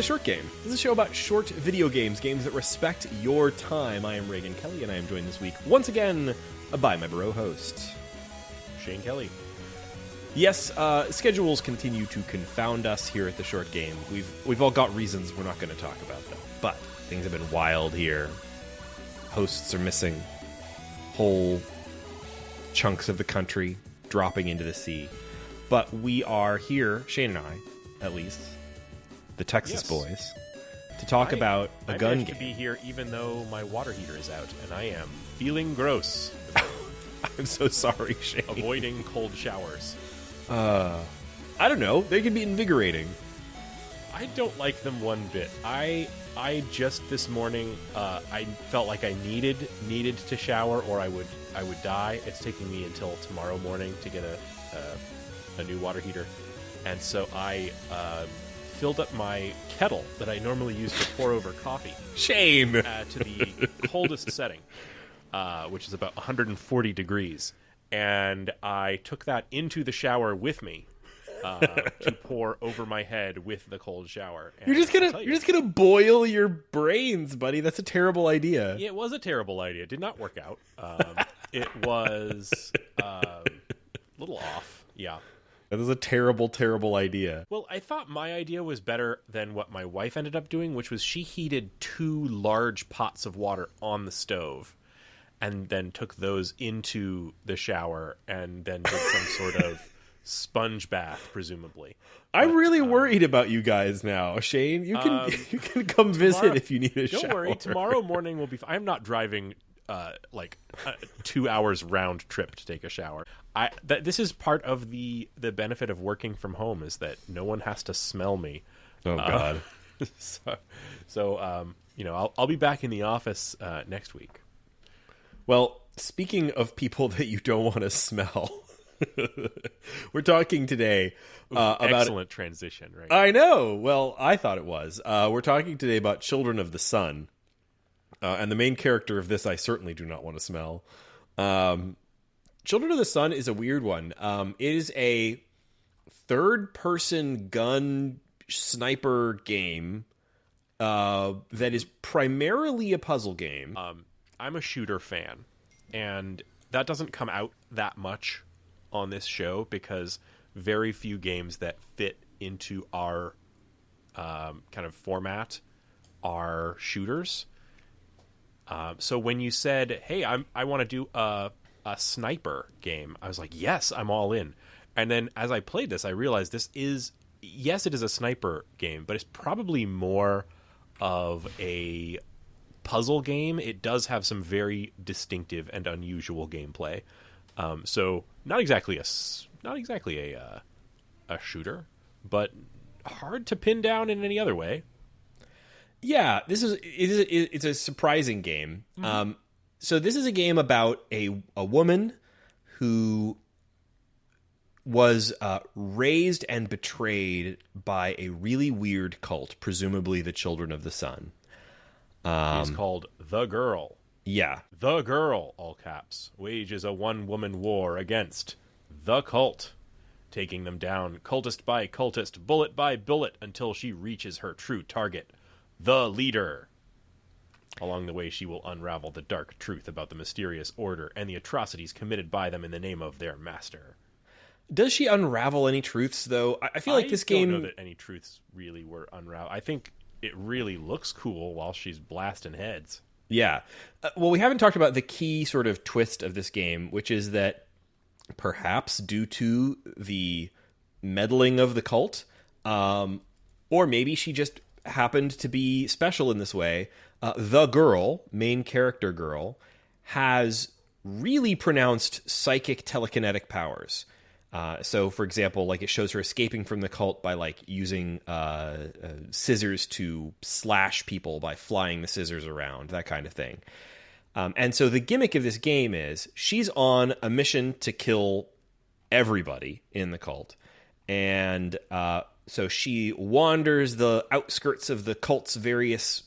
Short Game. This is a show about short video games, games that respect your time. I am Raygan Kelly, and I am joined this week, once again, by my bro host, Shane Kelly. Yes, schedules continue to confound us here at the Short Game. We've all got reasons we're not going to talk about, though. But things have been wild here. Hosts are missing. Whole chunks of the country dropping into the sea. But we are here, Shane and I, at least, the Texas boys, to talk about a gun game. To be here even though my water heater is out, and I am feeling gross. I'm so sorry, Shane. Avoiding cold showers. I don't know. They can be invigorating. I don't like them one bit. I just this morning, I felt like I needed to shower, or I would die. It's taking me until tomorrow morning to get a new water heater, and so I filled up my kettle that I normally use to pour over coffee. Shame! To the coldest setting, which is about 140 degrees, and I took that into the shower with me to pour over my head with the cold shower. And you're just gonna boil your brains, buddy. That's a terrible idea. It was a terrible idea. It did not work out. It was a little off. Yeah. That is a terrible, terrible idea. Well, I thought my idea was better than what my wife ended up doing, which was she heated 2 large pots of water on the stove and then took those into the shower and then did some sort of sponge bath, presumably. I'm really worried about you guys now, Shane. You can you can come visit if you need a shower. Don't worry, tomorrow morning will be fine. I'm not driving 2 hours round trip to take a shower. This is part of the benefit of working from home, is that no one has to smell me. Oh God! I'll be back in the office next week. Well, speaking of people that you don't want to smell, we're talking today about excellent transition, right? I know. Well, I thought it was. We're talking today about Children of the Sun, and the main character of this I certainly do not want to smell. Children of the Sun is a weird one. It is a third-person gun sniper game that is primarily a puzzle game. I'm a shooter fan, and that doesn't come out that much on this show because very few games that fit into our kind of format are shooters. So when you said, hey, I want to do a sniper game, I was like, yes, I'm all in. And then as I played this, I realized it is a sniper game, but it's probably more of a puzzle game. It does have some very distinctive and unusual gameplay. So not exactly a shooter, but hard to pin down in any other way. Yeah, it's a surprising game. Mm-hmm. So this is a game about a woman who was raised and betrayed by a really weird cult, presumably the Children of the Sun. It's called The Girl. Yeah. The Girl, all caps, wages a one-woman war against the cult, taking them down cultist by cultist, bullet by bullet, until she reaches her true target, the leader. Along the way, she will unravel the dark truth about the mysterious order and the atrocities committed by them in the name of their master. Does she unravel any truths, though? I feel like this game... I don't know that any truths really were unraveled. I think it really looks cool while she's blasting heads. Yeah. Well, we haven't talked about the key sort of twist of this game, which is that perhaps due to the meddling of the cult, or maybe she just happened to be special in this way, the girl, main character girl, has really pronounced psychic telekinetic powers. So, for example, like it shows her escaping from the cult by like using scissors to slash people by flying the scissors around, that kind of thing. And so the gimmick of this game is she's on a mission to kill everybody in the cult. And so she wanders the outskirts of the cult's various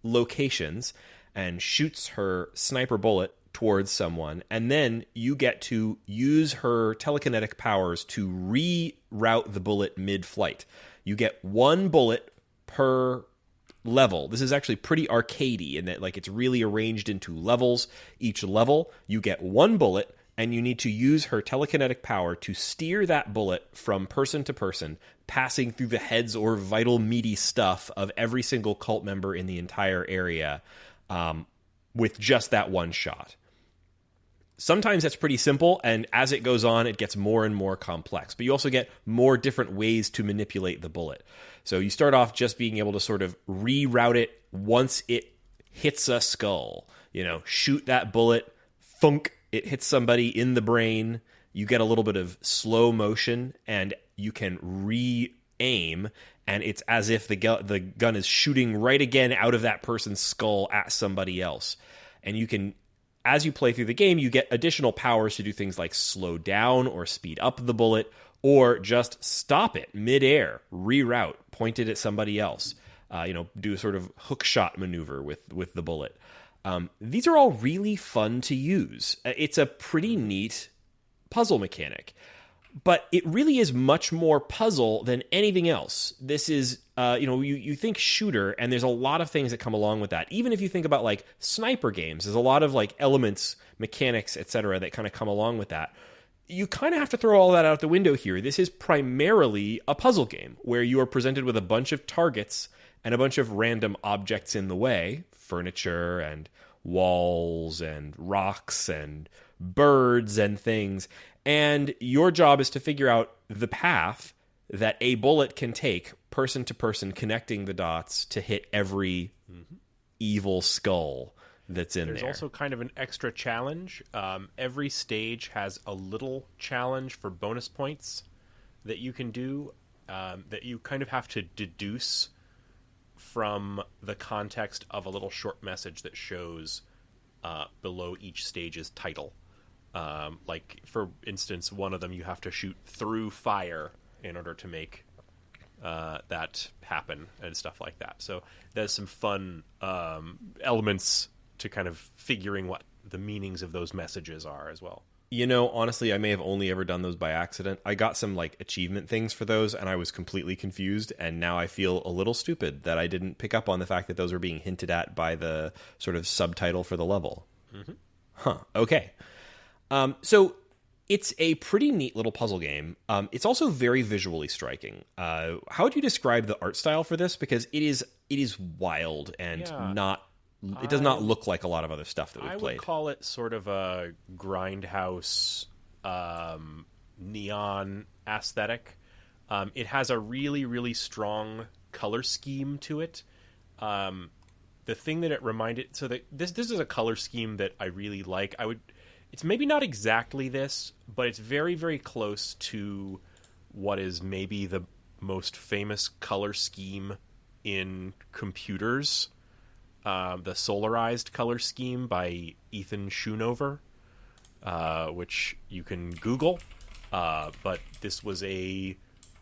locations and shoots her sniper bullet towards someone, and then you get to use her telekinetic powers to reroute the bullet mid-flight. You get one bullet per level. This is actually pretty arcadey in that, like, it's really arranged into levels. Each level, you get one bullet, and you need to use her telekinetic power to steer that bullet from person to person, passing through the heads or vital meaty stuff of every single cult member in the entire area, with just that one shot. Sometimes that's pretty simple, and as it goes on, it gets more and more complex. But you also get more different ways to manipulate the bullet. So you start off just being able to sort of reroute it once it hits a skull. You know, shoot that bullet, thunk, it hits somebody in the brain. You get a little bit of slow motion, and you can re-aim, and it's as if the gun is shooting right again out of that person's skull at somebody else. And you can, as you play through the game, you get additional powers to do things like slow down or speed up the bullet, or just stop it midair, reroute, point it at somebody else. Do a sort of hook shot maneuver with the bullet. These are all really fun to use. It's a pretty neat puzzle mechanic, but it really is much more puzzle than anything else. This is, you think shooter, and there's a lot of things that come along with that. Even if you think about like sniper games, there's a lot of like elements, mechanics, etc., that kind of come along with that. You kind of have to throw all that out the window here. This is primarily a puzzle game where you are presented with a bunch of targets and a bunch of random objects in the way, furniture and walls and rocks and birds and things. And your job is to figure out the path that a bullet can take person to person, connecting the dots to hit every evil skull that's in there. There's also kind of an extra challenge. Every stage has a little challenge for bonus points that you can do, that you kind of have to deduce from the context of a little short message that shows below each stage's title. Like, for instance, one of them you have to shoot through fire in order to make that happen and stuff like that. So there's some fun elements to kind of figuring what the meanings of those messages are as well. You know, honestly, I may have only ever done those by accident. I got some like achievement things for those, and I was completely confused, and now I feel a little stupid that I didn't pick up on the fact that those were being hinted at by the sort of subtitle for the level. Okay. So it's a pretty neat little puzzle game. It's also very visually striking. How would you describe the art style for this? Because it is wild and it does not look like a lot of other stuff that we've played. I would call it sort of a grindhouse neon aesthetic. It has a really, really strong color scheme to it. The thing that it reminded... So this is a color scheme that I really like. It's maybe not exactly this, but it's very, very close to what is maybe the most famous color scheme in computers. The Solarized color scheme by Ethan Schoonover, which you can Google. But this was a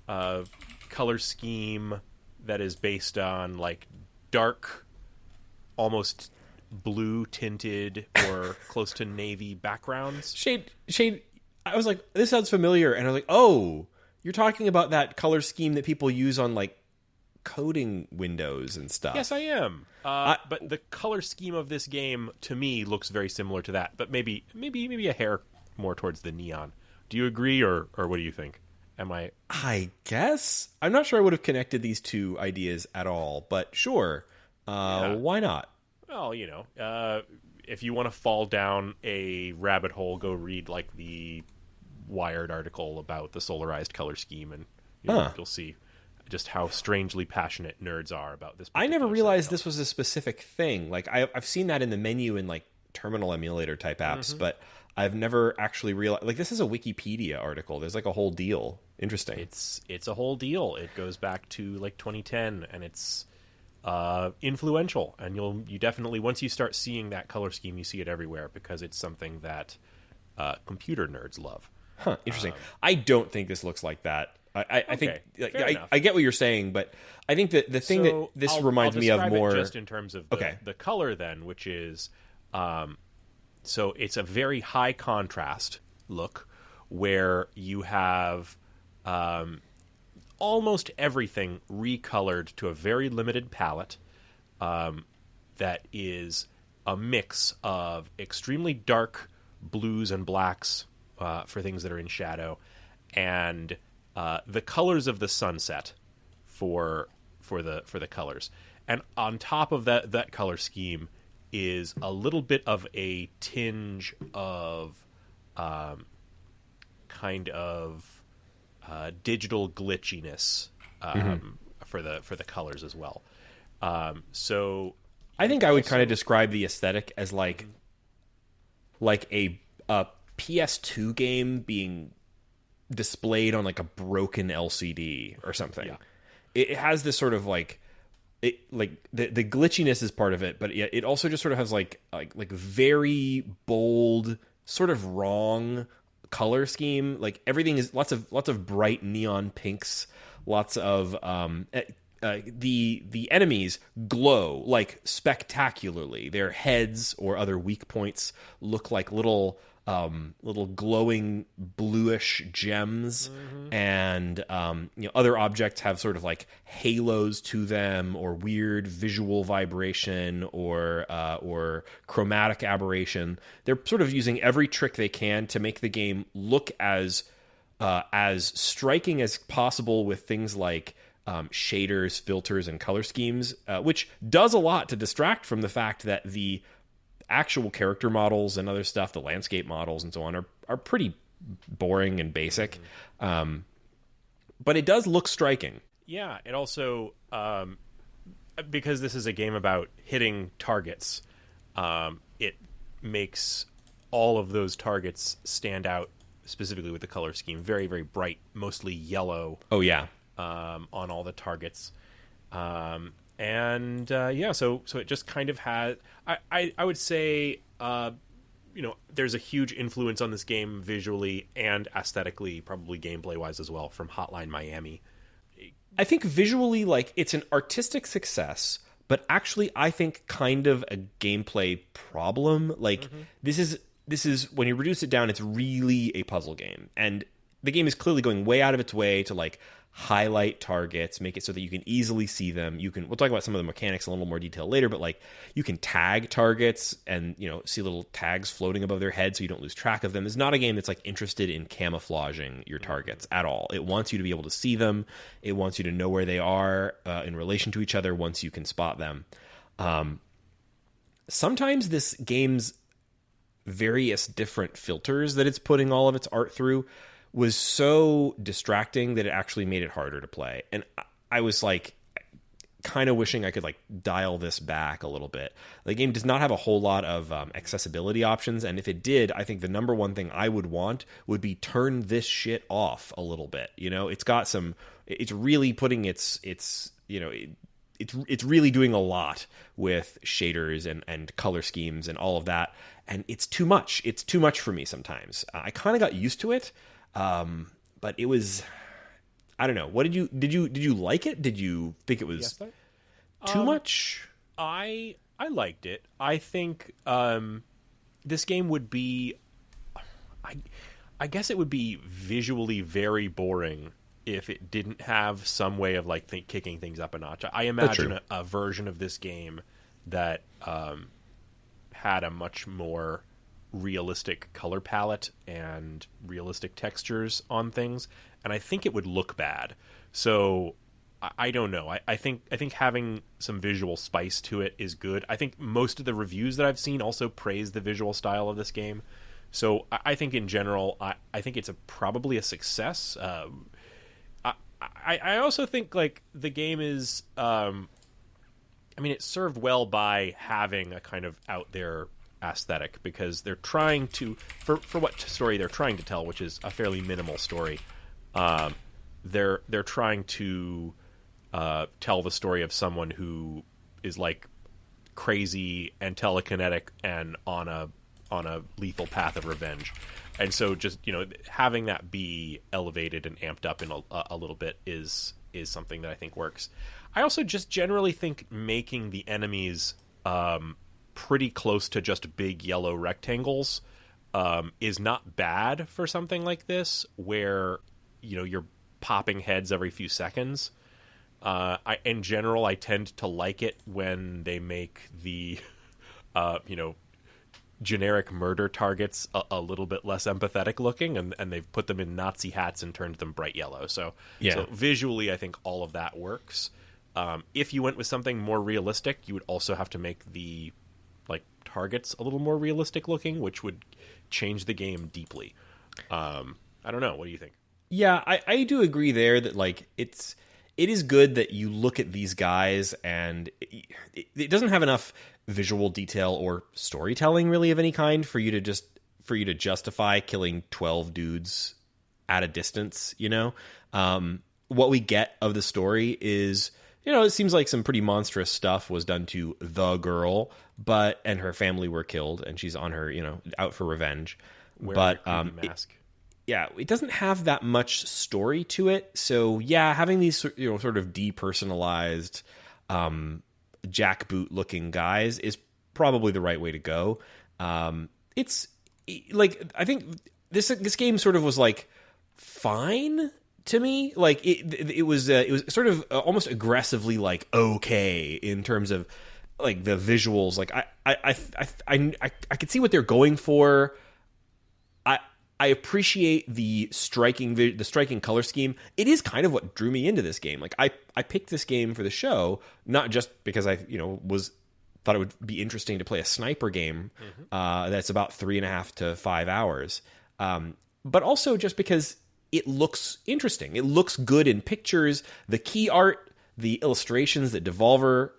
color scheme that is based on like dark, almost blue tinted or close to navy backgrounds. Shade, I was like, this sounds familiar. And I was like, oh, you're talking about that color scheme that people use on like coding windows and stuff. Yes, I am. But the color scheme of this game to me looks very similar to that, but maybe a hair more towards the neon. Do you agree, or what do you think? I guess I'm not sure I would have connected these two ideas at all, but sure. Why not? Well, if you want to fall down a rabbit hole, go read like the Wired article about the Solarized color scheme, and you'll see just how strangely passionate nerds are about this. I never realized this was a specific thing. Like I've seen that in the menu in like terminal emulator type apps, but I've never actually realized. Like this is a Wikipedia article. There's like a whole deal. Interesting. It's a whole deal. It goes back to like 2010, and it's influential. And you definitely, once you start seeing that color scheme, you see it everywhere because it's something that computer nerds love. Huh, interesting. I don't think this looks like that. I think I get what you're saying, but I think that the thing that this reminds me of more... just in terms of the color then, which is... so it's a very high contrast look where you have almost everything recolored to a very limited palette that is a mix of extremely dark blues and blacks for things that are in shadow, and the colors of the sunset for the colors. And on top of that color scheme is a little bit of a tinge of kind of digital glitchiness for the colors as well. So I think I would kind of describe the aesthetic as like a PS2 game being displayed on like a broken LCD or something. Yeah. It has this sort of like the glitchiness is part of it, but it also just sort of has like very bold, sort of wrong color scheme. Like everything is lots of bright neon pinks, lots of the enemies glow like spectacularly. Their heads or other weak points look like little glowing bluish gems, and other objects have sort of like halos to them, or weird visual vibration, or chromatic aberration. They're sort of using every trick they can to make the game look as striking as possible with things like shaders, filters, and color schemes, which does a lot to distract from the fact that the actual character models and other stuff, the landscape models and so on, are pretty boring and basic. But it does look striking. Yeah, it also, because this is a game about hitting targets, it makes all of those targets stand out, specifically with the color scheme. Very, very bright, mostly yellow. Oh, yeah. On all the targets. So it just kind of has... I would say, there's a huge influence on this game visually and aesthetically, probably gameplay-wise as well, from Hotline Miami. I think visually, like, it's an artistic success, but actually I think kind of a gameplay problem. Like, this is when you reduce it down, it's really a puzzle game. And the game is clearly going way out of its way to, like, highlight targets, make it so that you can easily see them. We'll talk about some of the mechanics in a little more detail later, but like you can tag targets and see little tags floating above their head so you don't lose track of them. It's not a game that's like interested in camouflaging your targets at all. It wants you to be able to see them. It wants you to know where they are in relation to each other once you can spot them. Sometimes this game's various different filters that it's putting all of its art through was so distracting that it actually made it harder to play. And I was like kind of wishing I could like dial this back a little bit. The game does not have a whole lot of accessibility options, and if it did, I think the number one thing I would want would be turn this shit off a little bit. It's got some... It's really putting it's really doing a lot with shaders and color schemes and all of that, and it's too much. It's too much for me sometimes. I kind of got used to it. But it was, I don't know. What did you like it? Did you think it was too much? I liked it. I think, this game would be, I guess it would be visually very boring if it didn't have some way of like kicking things up a notch. I imagine a version of this game that, had a much more realistic color palette and realistic textures on things, and I think it would look bad. So I don't know. I think having some visual spice to it is good. I think most of the reviews that I've seen also praise the visual style of this game. So I think in general, I think it's probably a success. I also think like the game is, it's served well by having a kind of out there aesthetic, because they're trying to, for what story they're trying to tell, which is a fairly minimal story, they're trying to tell the story of someone who is like crazy and telekinetic and on a lethal path of revenge. And so just having that be elevated and amped up in a little bit is something that I think works. I also just generally think making the enemies pretty close to just big yellow rectangles is not bad for something like this, where you're popping heads every few seconds. In general, I tend to like it when they make the, generic murder targets a little bit less empathetic looking, and they've put them in Nazi hats and turned them bright yellow. So visually, I think all of that works. If you went with something more realistic, you would also have to make the targets a little more realistic looking, which would change the game deeply. I don't know. What do you think? Yeah, I do agree there that it is good that you look at these guys and it doesn't have enough visual detail or storytelling really of any kind for you to justify killing 12 dudes at a distance, what we get of the story is, it seems like some pretty monstrous stuff was done to the girl, and her family were killed, and she's on her, out for revenge. Wearing a creepy mask. It doesn't have that much story to it. So yeah, having these sort of depersonalized, jackboot looking guys is probably the right way to go. It's I think this game sort of was fine to me. It was sort of almost aggressively okay in terms of the visuals. I could see what they're going for. I appreciate the striking color scheme. It is kind of what drew me into this game. I picked this game for the show, not just because I thought it would be interesting to play a sniper game that's about 3.5 to 5 hours, but also just because it looks interesting. It looks good in pictures. The key art, the illustrations that Devolver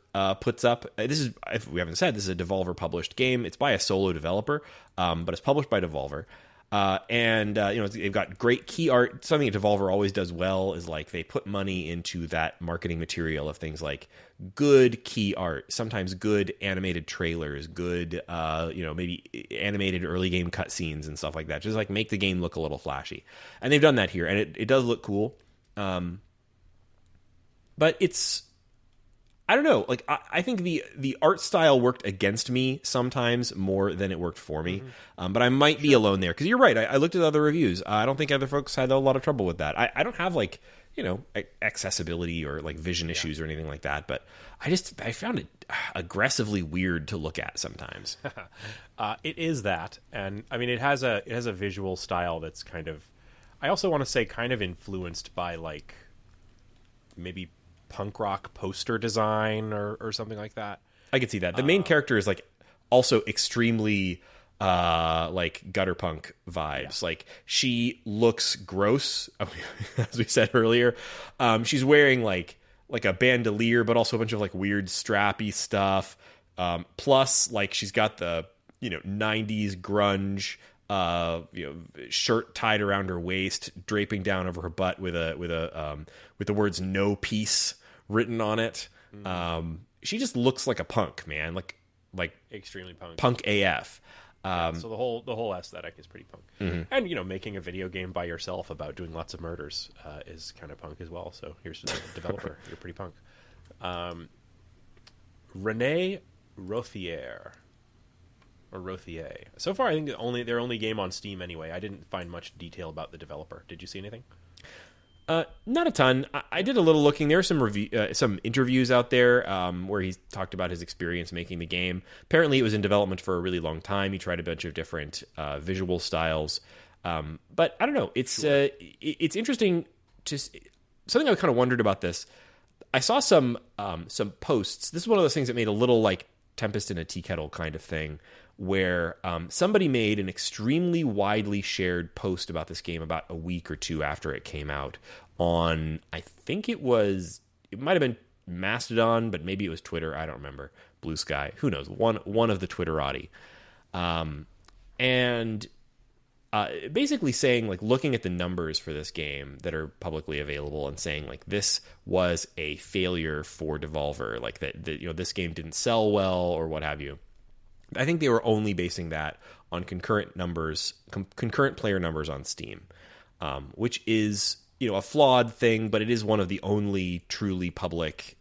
puts up. This is, if we haven't said, this is a Devolver published game. It's by a solo developer, but it's published by Devolver. They've got great key art. Something that Devolver always does well is they put money into that marketing material of things like good key art, sometimes good animated trailers, good, maybe animated early game cutscenes and stuff like that. Just make the game look a little flashy. And they've done that here, and it does look cool. But it's, I don't know. I think the art style worked against me sometimes more than it worked for me. But I might be alone there because you're right. I looked at other reviews. I don't think other folks had a lot of trouble with that. I don't have accessibility or vision issues or anything like that. But I found it aggressively weird to look at sometimes. It is that, and I mean it has a visual style that's kind of, I also want to say kind of influenced by maybe punk rock poster design or something like that. I could see that. The main character is also extremely gutter punk vibes. Yeah. She looks gross, as we said earlier. She's wearing a bandolier, but also a bunch of weird strappy stuff. Plus she's got the 90s grunge shirt tied around her waist, draping down over her butt with the words "No Peace" written on it. She just looks like a punk, man. Extremely punk. Punk AF. So the whole aesthetic is pretty punk. And making a video game by yourself about doing lots of murders is kind of punk as well. So here's the developer. You're pretty punk. Renee Rothier. Or Rothier. So far, I think their only game on Steam anyway. I didn't find much detail about the developer. Did you see anything? Not a ton. I did a little looking. There are some interviews out there where he talked about his experience making the game. Apparently, it was in development for a really long time. He tried a bunch of different visual styles, but I don't know. It's interesting. Something I kind of wondered about this. I saw some posts. This is one of those things that made a little Tempest in a tea kettle kind of thing, where somebody made an extremely widely shared post about this game about a week or two after it came out on, I think it might have been Mastodon, but maybe it was Twitter. I don't remember. Blue Sky. Who knows? One of the Twitterati. And basically saying, looking at the numbers for this game that are publicly available and saying, this was a failure for Devolver, that this game didn't sell well or what have you. I think they were only basing that on concurrent player numbers on Steam, which is, a flawed thing, but it is one of the only truly public,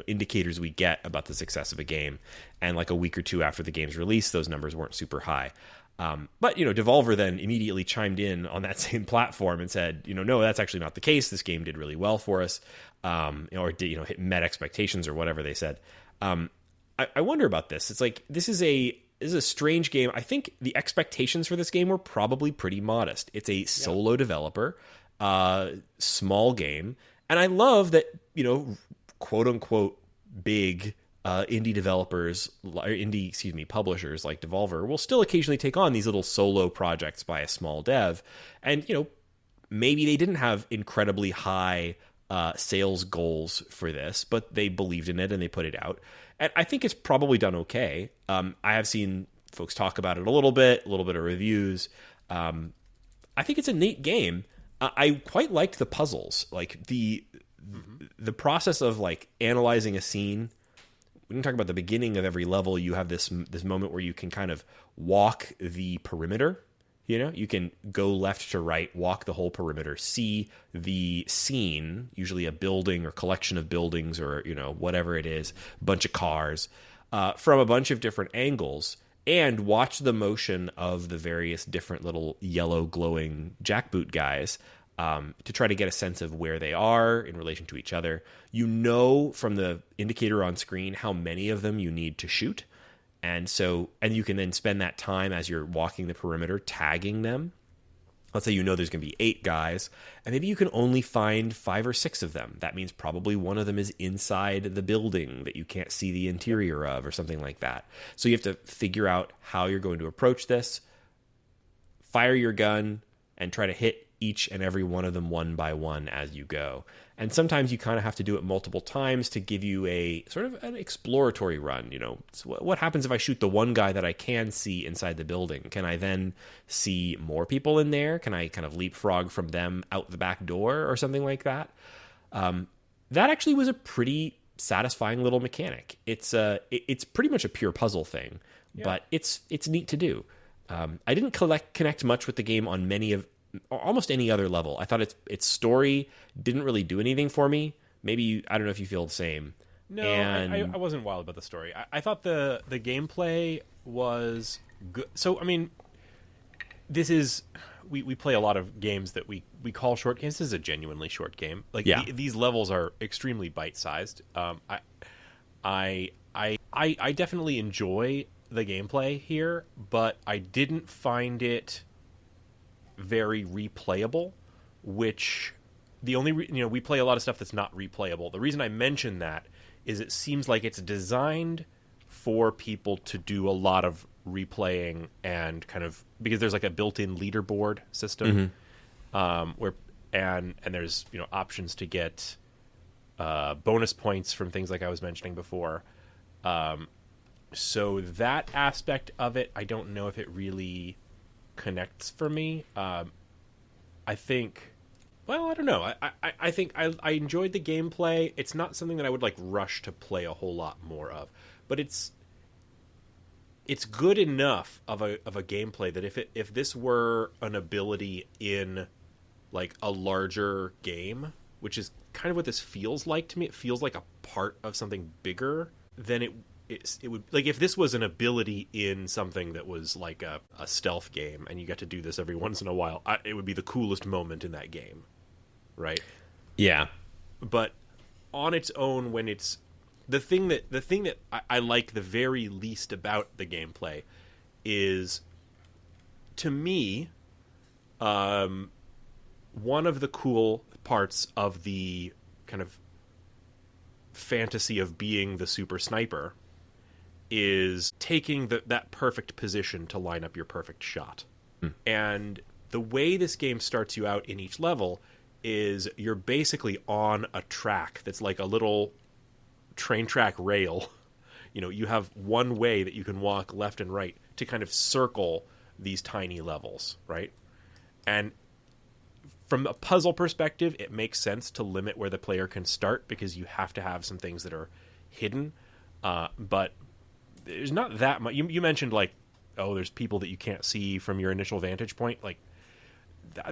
indicators we get about the success of a game. And a week or two after the game's release, those numbers weren't super high. But, Devolver then immediately chimed in on that same platform and said, no, that's actually not the case. This game did really well for us, or did, met expectations or whatever they said. I wonder about this. It's like, this is a strange game. I think the expectations for this game were probably pretty modest. It's a solo developer, small game. And I love that, quote unquote, big publishers like Devolver will still occasionally take on these little solo projects by a small dev. And, maybe they didn't have incredibly high sales goals for this, but they believed in it and they put it out. And I think it's probably done okay. I have seen folks talk about it a little bit of reviews. I think it's a neat game. I quite liked the puzzles, like the process of like analyzing a scene. We can talk about the beginning of every level. You have this moment where you can kind of walk the perimeter. You can go left to right, walk the whole perimeter, see the scene, usually a building or collection of buildings or, whatever it is, a bunch of cars, from a bunch of different angles, and watch the motion of the various different little yellow glowing jackboot guys to try to get a sense of where they are in relation to each other. From the indicator on screen how many of them you need to shoot. And you can then spend that time as you're walking the perimeter tagging them. Let's say there's going to be 8 guys, and maybe you can only find 5 or 6 of them. That means probably one of them is inside the building that you can't see the interior of or something like that. So you have to figure out how you're going to approach this, fire your gun, and try to hit each and every one of them one by one as you go. And sometimes you kind of have to do it multiple times to give you a sort of an exploratory run. So what happens if I shoot the one guy that I can see inside the building? Can I then see more people in there? Can I kind of leapfrog from them out the back door or something like that? That actually was a pretty satisfying little mechanic. It's pretty much a pure puzzle thing, but it's neat to do. I didn't connect much with the game on almost any other level. I thought its story didn't really do anything for me. Maybe I don't know if you feel the same. No, I wasn't wild about the story. I thought the gameplay was good. So, I mean, this is... We play a lot of games that we call short games. This is a genuinely short game. Like, these levels are extremely bite-sized. I definitely enjoy the gameplay here, but I didn't find it very replayable, which the only we play a lot of stuff that's not replayable. The reason I mention that is it seems like it's designed for people to do a lot of replaying and kind of because there's like a built-in leaderboard system where and there's options to get bonus points from things like I was mentioning before. So that aspect of it, I don't know if it really connects for me. I think, well, I don't know. I think I enjoyed the gameplay. It's not something that I would like rush to play a whole lot more of, but it's good enough of a gameplay that if this were an ability in like a larger game, which is kind of what this feels like to me, it feels like a part of something bigger, then it would, like, if this was an ability in something that was like a stealth game and you got to do this every once in a while, it would be the coolest moment in that game, right? Yeah. But on its own, when it's the thing that I like the very least about the gameplay is, to me, one of the cool parts of the kind of fantasy of being the super sniper is taking that perfect position to line up your perfect shot. And the way this game starts you out in each level is you're basically on a track that's like a little train track rail. You have one way that you can walk left and right to kind of circle these tiny levels, right? And from a puzzle perspective, it makes sense to limit where the player can start because you have to have some things that are hidden. But there's not that much. You mentioned like, there's people that you can't see from your initial vantage point. Like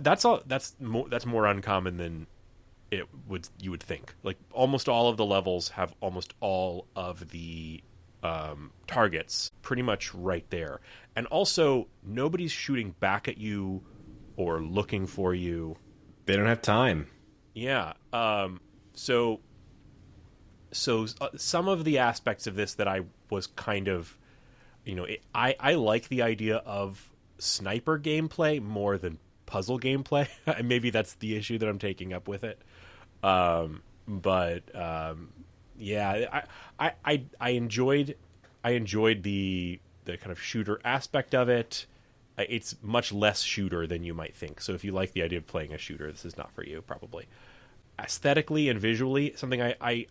that's all. That's more uncommon than you would think. Like almost all of the levels have almost all of the targets pretty much right there. And also, nobody's shooting back at you or looking for you. They don't have time. Yeah. So some of the aspects of this that I was kind of, I like the idea of sniper gameplay more than puzzle gameplay. Maybe that's the issue that I'm taking up with it. Yeah, I enjoyed the kind of shooter aspect of it. It's much less shooter than you might think. So if you like the idea of playing a shooter, this is not for you, probably. Aesthetically and visually, something I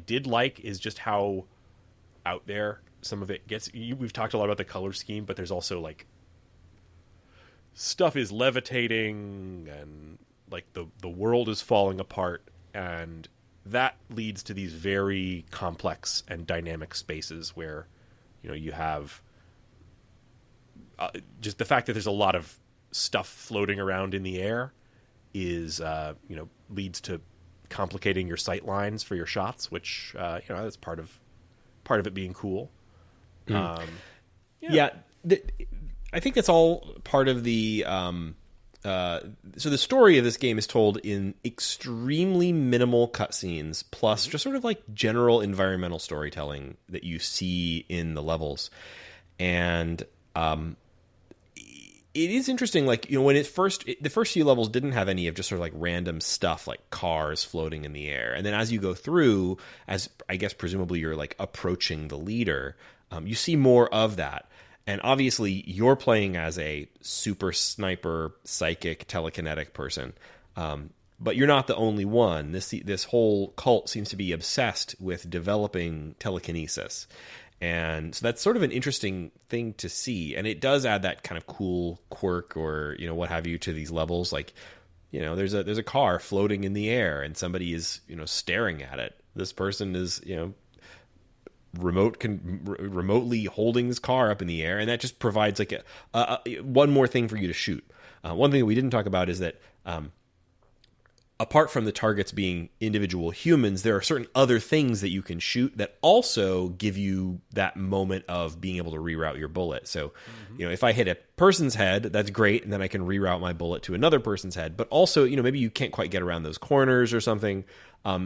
did like is just how out there some of it gets. We've talked a lot about the color scheme, but there's also like stuff is levitating and like the world is falling apart, and that leads to these very complex and dynamic spaces where you have just the fact that there's a lot of stuff floating around in the air is leads to complicating your sight lines for your shots, which that's part of it being cool. I think that's all part of the so the story of this game is told in extremely minimal cutscenes, plus just sort of like general environmental storytelling that you see in the levels. And it is interesting, like, when the first few levels didn't have any of just sort of like random stuff like cars floating in the air. And then as you go through, as I guess presumably you're like approaching the leader, you see more of that. And obviously you're playing as a super sniper, psychic, telekinetic person. But you're not the only one. This whole cult seems to be obsessed with developing telekinesis. And so that's sort of an interesting thing to see. And it does add that kind of cool quirk or, what have you to these levels. Like, there's a car floating in the air and somebody is, staring at it. This person is, remotely holding this car up in the air. And that just provides like one more thing for you to shoot. One thing that we didn't talk about is that, apart from the targets being individual humans, there are certain other things that you can shoot that also give you that moment of being able to reroute your bullet. So, if I hit a person's head, that's great, and then I can reroute my bullet to another person's head. But also, maybe you can't quite get around those corners or something.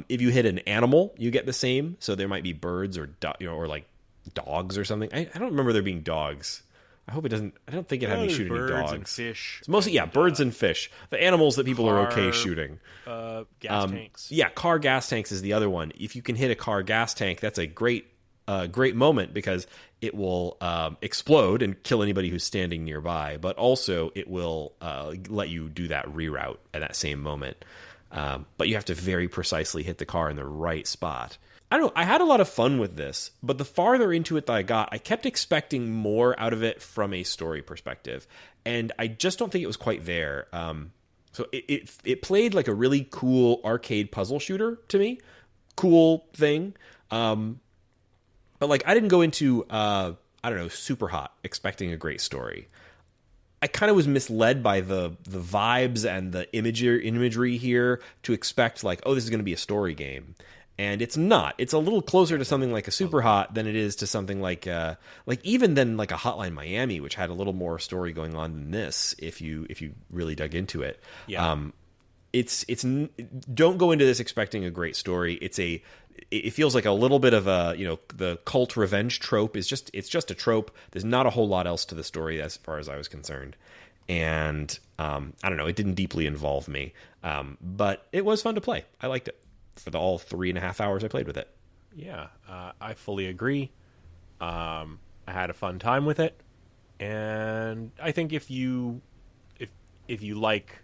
If you hit an animal, you get the same. So there might be birds or or like dogs or something. I don't remember there being dogs. I hope it doesn't. I don't think it had me shooting any dogs. Birds and fish. It's mostly, birds and fish. The animals that people are okay shooting. Gas tanks. Yeah, car gas tanks is the other one. If you can hit a car gas tank, that's a great moment because it will explode and kill anybody who's standing nearby. But also, it will let you do that reroute at that same moment. But you have to very precisely hit the car in the right spot. I don't know. I had a lot of fun with this, but the farther into it that I got, I kept expecting more out of it from a story perspective, and I just don't think it was quite there. So it played like a really cool arcade puzzle shooter to me, cool thing. But like I didn't go into super hot expecting a great story. I kind of was misled by the vibes and the imagery here to expect like, oh, this is going to be a story game. And it's not. It's a little closer to something like a Super Hot than it is to something like even than like a Hotline Miami, which had a little more story going on than this. If you really dug into it, it's don't go into this expecting a great story. It feels like a little bit of a the cult revenge trope is just a trope. There's not a whole lot else to the story as far as I was concerned, and I don't know. It didn't deeply involve me, but it was fun to play. I liked it. For the all 3.5 hours I played with it. Yeah, I fully agree. I had a fun time with it, and I think if you like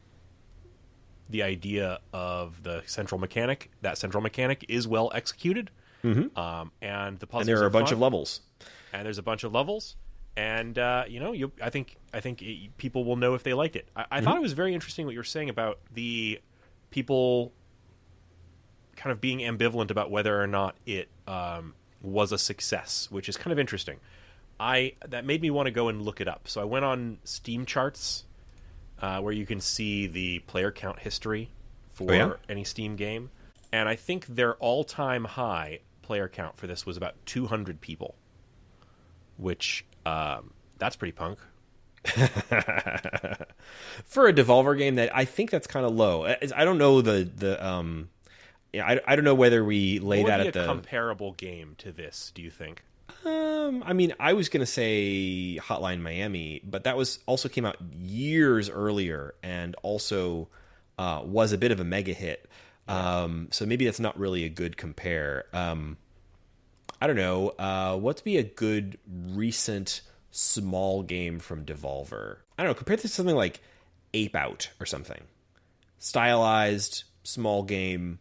the idea of the central mechanic, that central mechanic is well executed. Mm-hmm. And the puzzles and there are a bunch fun, of levels. And there's a bunch of levels, and I think people will know if they like it. I thought it was very interesting what you were saying about the people kind of being ambivalent about whether or not it was a success, which is kind of interesting. That made me want to go and look it up. So I went on Steam charts, where you can see the player count history for any Steam game, and I think their all-time high player count for this was about 200 people. which that's pretty punk. For a Devolver game, that I think that's kind of low. I don't know I don't know whether we lay What that would at be a the comparable game to this, do you think? I mean, I was going to say Hotline Miami, but that was also came out years earlier and also was a bit of a mega hit. So maybe that's not really a good compare. I don't know. What's be a good recent small game from Devolver? I don't know. Compare this to something like Ape Out or something. Stylized, small game.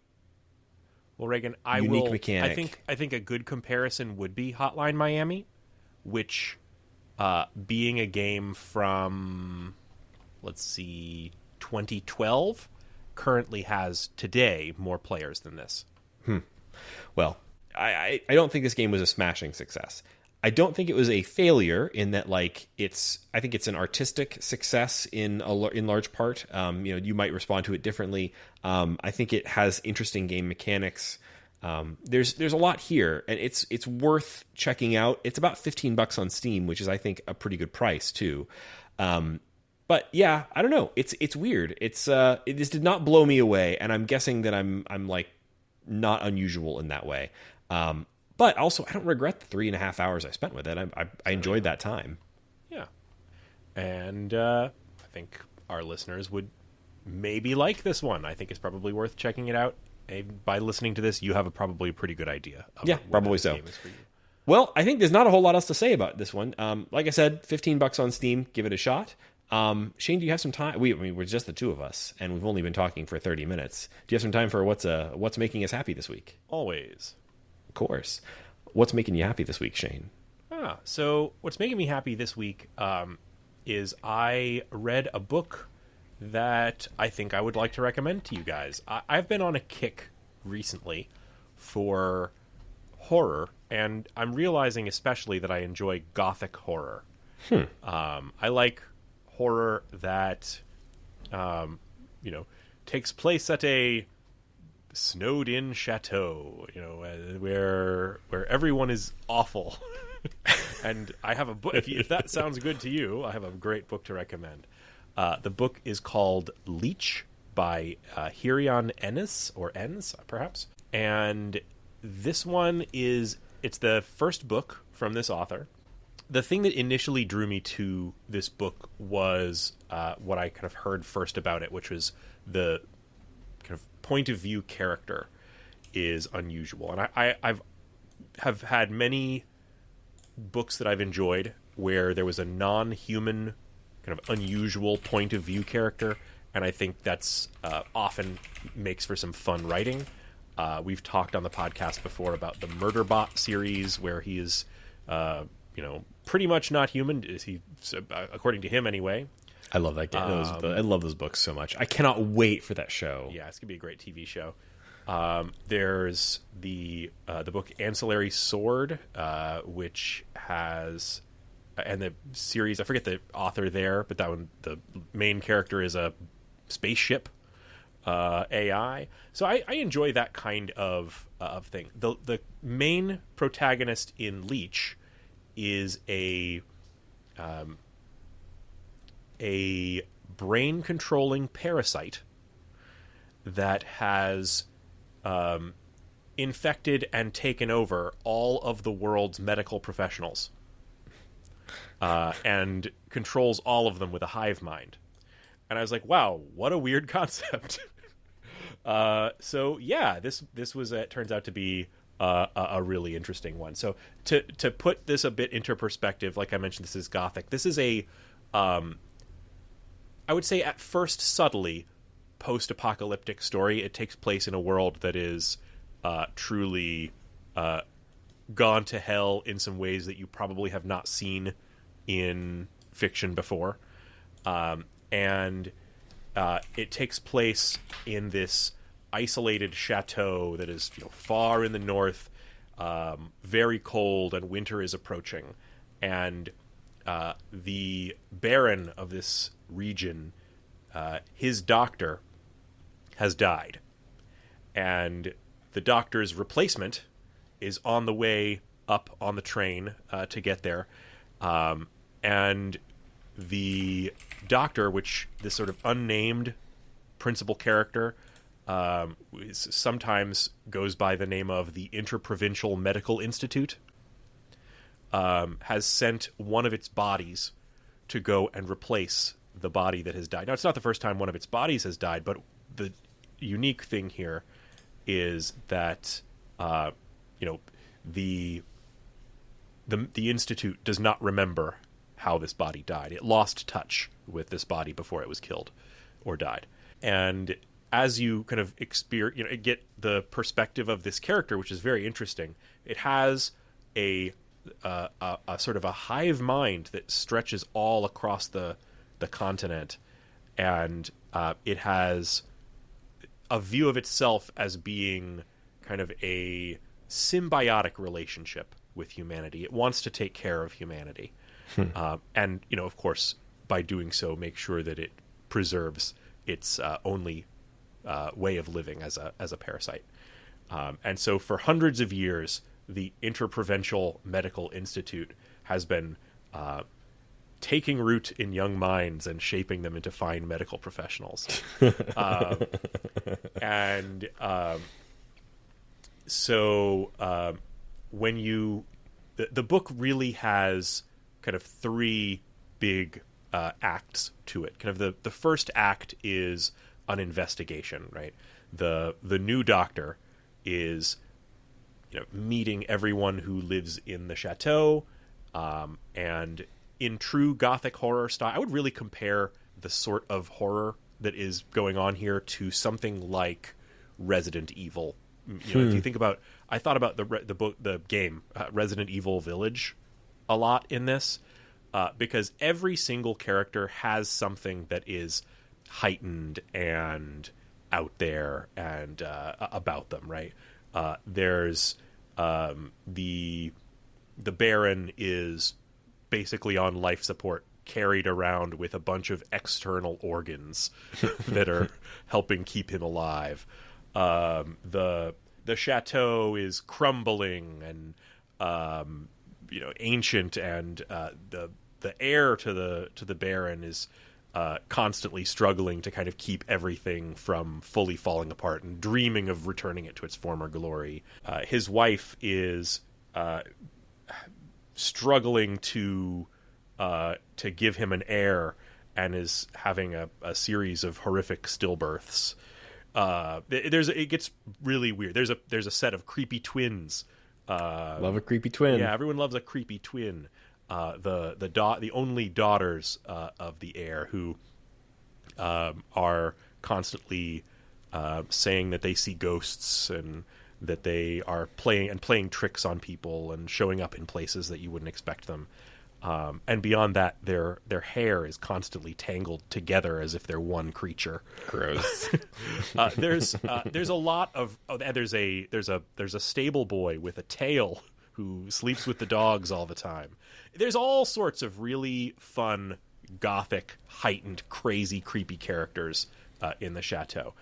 Well, Raygan, Unique mechanic. I think a good comparison would be Hotline Miami, which, being a game from, let's see, 2012, currently has today more players than this. Well, I don't think this game was a smashing success. I don't think it was a failure in that, like, I think it's an artistic success in large part. You might respond to it differently. I think it has interesting game mechanics. There's a lot here, and it's worth checking out. It's about $15 on Steam, which is, I think, a pretty good price too. But yeah, I don't know. It's weird. This did not blow me away, and I'm guessing that I'm like not unusual in that way. But also, I don't regret the 3.5 hours I spent with it. I enjoyed that time. Yeah. And I think our listeners would maybe like this one. I think it's probably worth checking it out. By listening to this, you have probably a pretty good idea of probably so. Well, I think there's not a whole lot else to say about this one. Like I said, $15 on Steam. Give it a shot. Shane, do you have some time? We're just the two of us, and we've only been talking for 30 minutes. Do you have some time for what's making us happy this week? Always. Of course. What's making you happy this week, Shane? So what's making me happy this week is I read a book that I think I would like to recommend to you guys. I've been on a kick recently for horror, and I'm realizing especially that I enjoy gothic horror. I like horror that takes place at a snowed-in chateau, where everyone is awful. And I have a book. If that sounds good to you, I have a great book to recommend. The book is called Leech by Hiron Ennes, or Ennes, perhaps. And this one it's the first book from this author. The thing that initially drew me to this book was what I kind of heard first about it, which was the kind of point of view character is unusual. And I've had many books that I've enjoyed where there was a non-human kind of unusual point of view character, and I think that's often makes for some fun writing. We've talked on the podcast before about the Murderbot series, where he is pretty much not human, according to him anyway. I love that game. I love those books so much. I cannot wait for that show. Yeah, it's gonna be a great TV show. There's the book Ancillary Sword, which has, and the series, I forget the author there, but that one, the main character is a spaceship AI. So I enjoy that kind of thing. The main protagonist in Leech is a brain controlling parasite that has infected and taken over all of the world's medical professionals, and controls all of them with a hive mind. And I was like, wow, what a weird concept. So yeah, this was turns out to be a really interesting one. So to put this a bit into perspective, like I mentioned, this is Gothic. This is a I would say at first subtly post-apocalyptic story. It takes place in a world that is truly gone to hell in some ways that you probably have not seen in fiction before. And it takes place in this isolated chateau that is far in the north, very cold, and winter is approaching. And the baron of this region, his doctor has died, and the doctor's replacement is on the way up on the train to get there, and the doctor, which this sort of unnamed principal character sometimes goes by the name of the Interprovincial Medical Institute, has sent one of its bodies to go and replace the body that has died. Now, it's not the first time one of its bodies has died, but the unique thing here is that the institute does not remember how this body died. It lost touch with this body before it was killed or died. And as you kind of get the perspective of this character, which is very interesting, it has a sort of a hive mind that stretches all across the continent, and it has a view of itself as being kind of a symbiotic relationship with humanity. It wants to take care of humanity. And, of course, by doing so, make sure that it preserves its only way of living as a parasite. And so for hundreds of years, the Interprovincial Medical Institute has been taking root in young minds and shaping them into fine medical professionals. So when the book really has kind of three big acts to it. Kind of the first act is an investigation, right? The new doctor is meeting everyone who lives in the chateau, and in true Gothic horror style, I would really compare the sort of horror that is going on here to something like Resident Evil. If you think about, I thought about the game Resident Evil Village a lot in this, because every single character has something that is heightened and out there and about them, right? There's the Baron is basically on life support, carried around with a bunch of external organs that are helping keep him alive. The chateau is crumbling and ancient, and the heir to the Baron is constantly struggling to kind of keep everything from fully falling apart and dreaming of returning it to its former glory. His wife is struggling to give him an heir and is having a series of horrific stillbirths. It gets really weird. There's a set of creepy twins. Love a creepy twin. Yeah, everyone loves a creepy twin. The only daughters of the heir, who are constantly saying that they see ghosts and that they are playing tricks on people and showing up in places that you wouldn't expect them. And beyond that, their hair is constantly tangled together as if they're one creature. Gross. There's a lot of there's a stable boy with a tail who sleeps with the dogs all the time. There's all sorts of really fun, gothic, heightened, crazy, creepy characters in the chateau.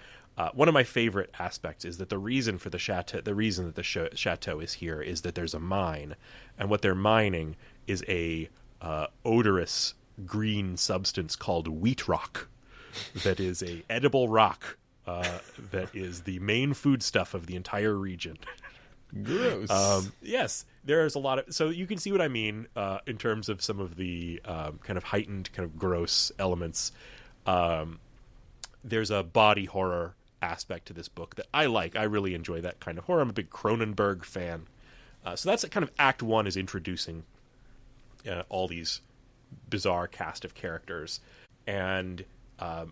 One of my favorite aspects is that the reason that the chateau is here is that there's a mine, and what they're mining is a odorous green substance called wheat rock. That is a edible rock that is the main foodstuff of the entire region. Gross. Yes, there's a lot of... So you can see what I mean in terms of some of the kind of heightened, kind of gross elements. There's a body horror aspect to this book that I like. I really enjoy that kind of horror. I'm a big Cronenberg fan. So that's kind of Act 1 is introducing all these bizarre cast of characters. And I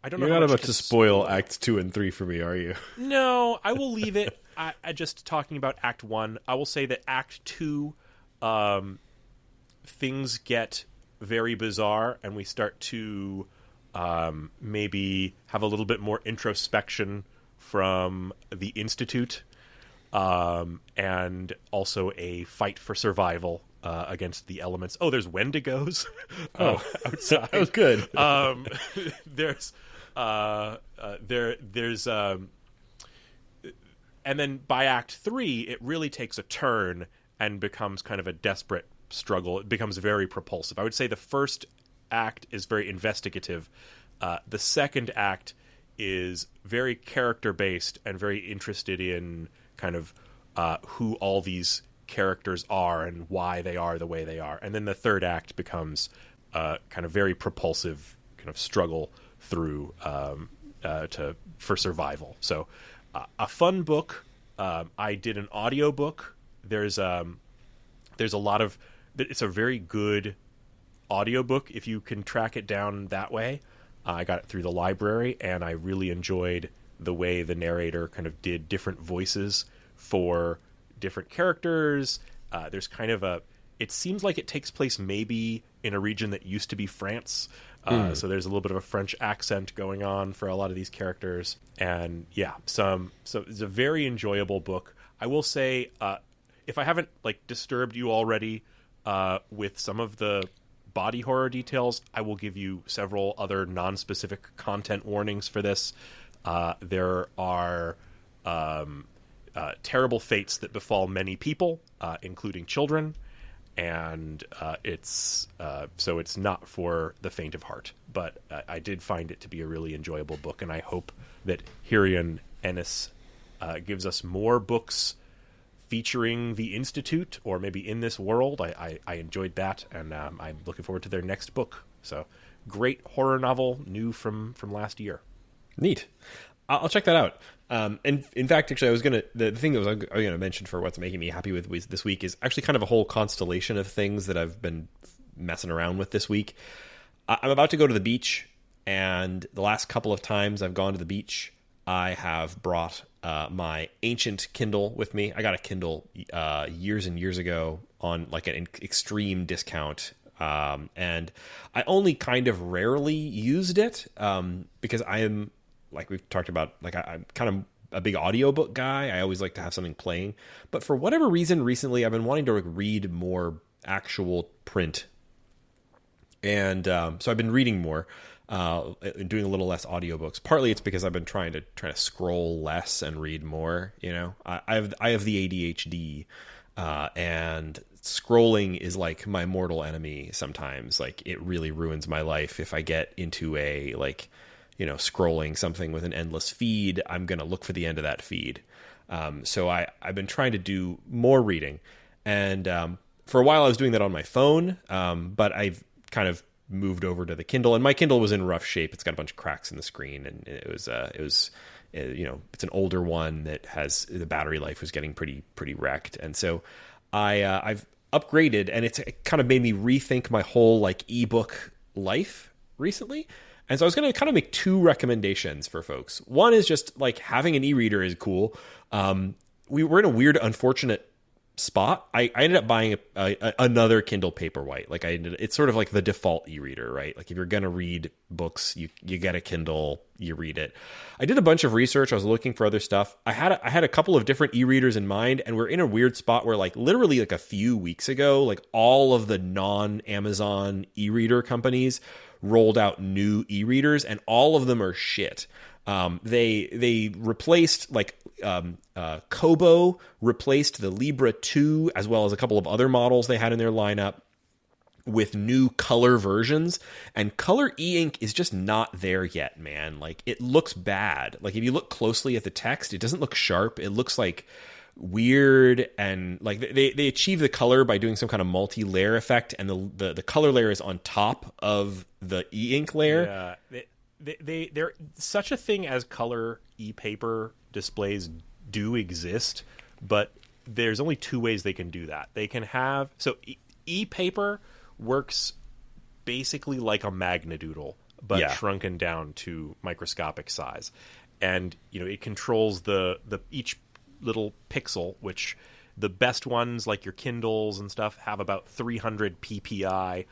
don't know. You're not about to spoil Acts 2 and 3 for me, are you? No, I will leave it. I just talking about Act 1. I will say that Act 2, things get very bizarre, and we start to maybe have a little bit more introspection from the Institute, and also a fight for survival against the elements. Oh, there's Wendigos. Outside. That was good. and then by Act 3, it really takes a turn and becomes kind of a desperate struggle. It becomes very propulsive. I would say the first act is very investigative. The second act is very character-based and very interested in kind of who all these characters are and why they are the way they are. And then the third act becomes kind of very propulsive kind of struggle through for survival. So a fun book. I did an audio book. There's a lot of... It's a very good audiobook if you can track it down that way. I got it through the library, and I really enjoyed the way the narrator kind of did different voices for different characters. There's kind of a... It seems like it takes place maybe in a region that used to be France. So there's a little bit of a French accent going on for a lot of these characters. And yeah, so it's a very enjoyable book. I will say, if I haven't like disturbed you already with some of the body horror details, I will give you several other non-specific content warnings for this. There are terrible fates that befall many people, including children, and it's not for the faint of heart. But I did find it to be a really enjoyable book, and I hope that Hiron Ennes gives us more books featuring the Institute, or maybe in this world. I enjoyed that, and I'm looking forward to their next book. So, great horror novel, new from last year. Neat. I'll check that out. And in fact, actually, the thing that I was going to mention for what's making me happy with this week is actually kind of a whole constellation of things that I've been messing around with this week. I'm about to go to the beach, and the last couple of times I've gone to the beach, I have brought my ancient Kindle with me. I got a Kindle years and years ago on like an extreme discount, and I only kind of rarely used it because I am, like we've talked about, like I'm kind of a big audiobook guy. I always like to have something playing. But for whatever reason, recently I've been wanting to read more actual print. And so I've been reading more, doing a little less audiobooks. Partly it's because I've been trying to scroll less and read more. You know, I have the ADHD, and scrolling is like my mortal enemy sometimes. Like it really ruins my life if I get into a scrolling something with an endless feed. I'm going to look for the end of that feed. So I've been trying to do more reading. And for a while I was doing that on my phone, but I've kind of moved over to the Kindle. And my Kindle was in rough shape. It's got a bunch of cracks in the screen. And it was it's an older one that has... the battery life was getting pretty wrecked. And so I've upgraded, and it kind of made me rethink my whole like ebook life recently. And so I was going to kind of make two recommendations for folks. One is just like having an e-reader is cool. We were in a weird, unfortunate spot. I ended up buying another Kindle Paperwhite. Like it's sort of like the default e-reader, right? Like if you're going to read books, you get a Kindle, you read it. I did a bunch of research. I was looking for other stuff. I had a couple of different e-readers in mind, and we're in a weird spot where like literally like a few weeks ago, like all of the non-Amazon e-reader companies rolled out new e-readers, and all of them are shit. They replaced like Kobo replaced the Libra 2 as well as a couple of other models they had in their lineup with new color versions, and color e-ink is just not there yet, man. Like it looks bad. Like if you look closely at the text, it doesn't look sharp. It looks like weird, and like they achieve the color by doing some kind of multi-layer effect, and the color layer is on top of the e-ink layer. Yeah, they're such a thing as color e-paper displays do exist, but there's only two ways they can do that. They can have e-paper works basically like a Magnadoodle, but shrunken down to microscopic size, and it controls the each little pixel, which the best ones like your Kindles and stuff have about 300 ppi.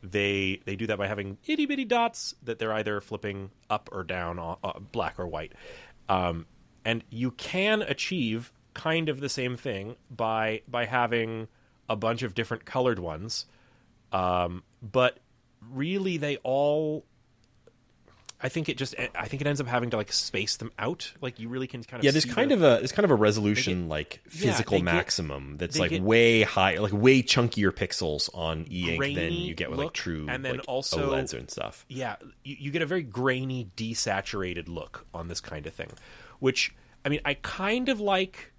They do that by having itty bitty dots that they're either flipping up or down, black or white, and you can achieve kind of the same thing by having a bunch of different colored ones, but really they all... I think it ends up having to like space them out. Like you really can kind of there's kind of a resolution like physical maximum that's like way high, like way chunkier pixels on e-ink than you get with like true and then like also OLEDs and stuff. Yeah, you get a very grainy, desaturated look on this kind of thing, which I mean I kind of like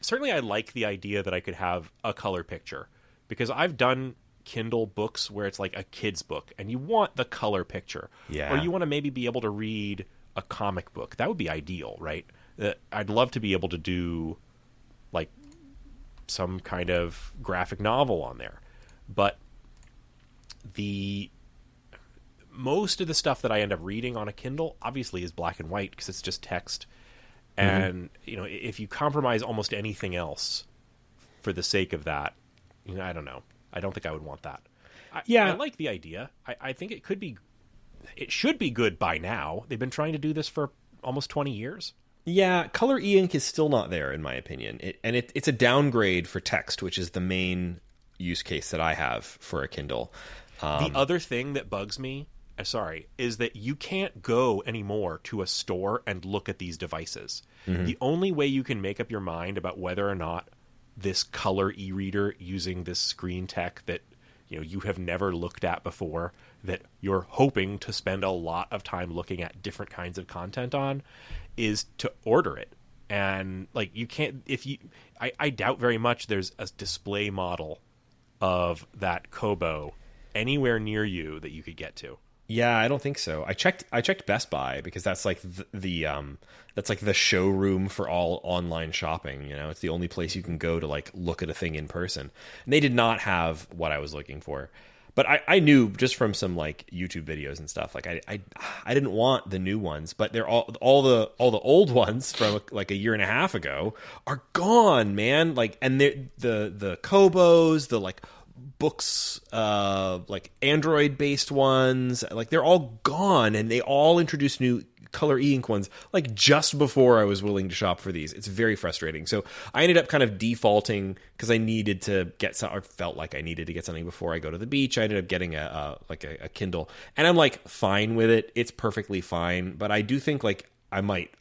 certainly I like the idea that I could have a color picture, because I've done Kindle books where it's like a kid's book and you want the color picture, or you want to maybe be able to read a comic book. That would be ideal, right? I'd love to be able to do like some kind of graphic novel on there, but most of the stuff that I end up reading on a Kindle obviously is black and white because it's just text. And if you compromise almost anything else for the sake of that, I don't know. I don't think I would want that. I like the idea. I think it should be good by now. They've been trying to do this for almost 20 years. Yeah, color e-ink is still not there, in my opinion. It's a downgrade for text, which is the main use case that I have for a Kindle. The other thing that bugs me, is that you can't go anymore to a store and look at these devices. Mm-hmm. The only way you can make up your mind about whether or not this color e-reader using this screen tech that you have never looked at before, that you're hoping to spend a lot of time looking at different kinds of content on, is to order it. And like you can't, I doubt very much there's a display model of that Kobo anywhere near you that you could get to. Yeah, I don't think so. I checked Best Buy because that's like that's like the showroom for all online shopping. It's the only place you can go to like look at a thing in person. And they did not have what I was looking for. But I knew just from some like YouTube videos and stuff, like I didn't want the new ones, but they're all the old ones from like a year and a half ago are gone, man. Like, and the Kobos, the like books, like Android based ones, like they're all gone, and they all introduced new color e-ink ones like just before I was willing to shop for these. It's very frustrating. So I ended up kind of defaulting because I needed to get some, or felt like I needed to get something before I go to the beach. I ended up getting a Kindle, and I'm like fine with it. It's perfectly fine, but I do think like I might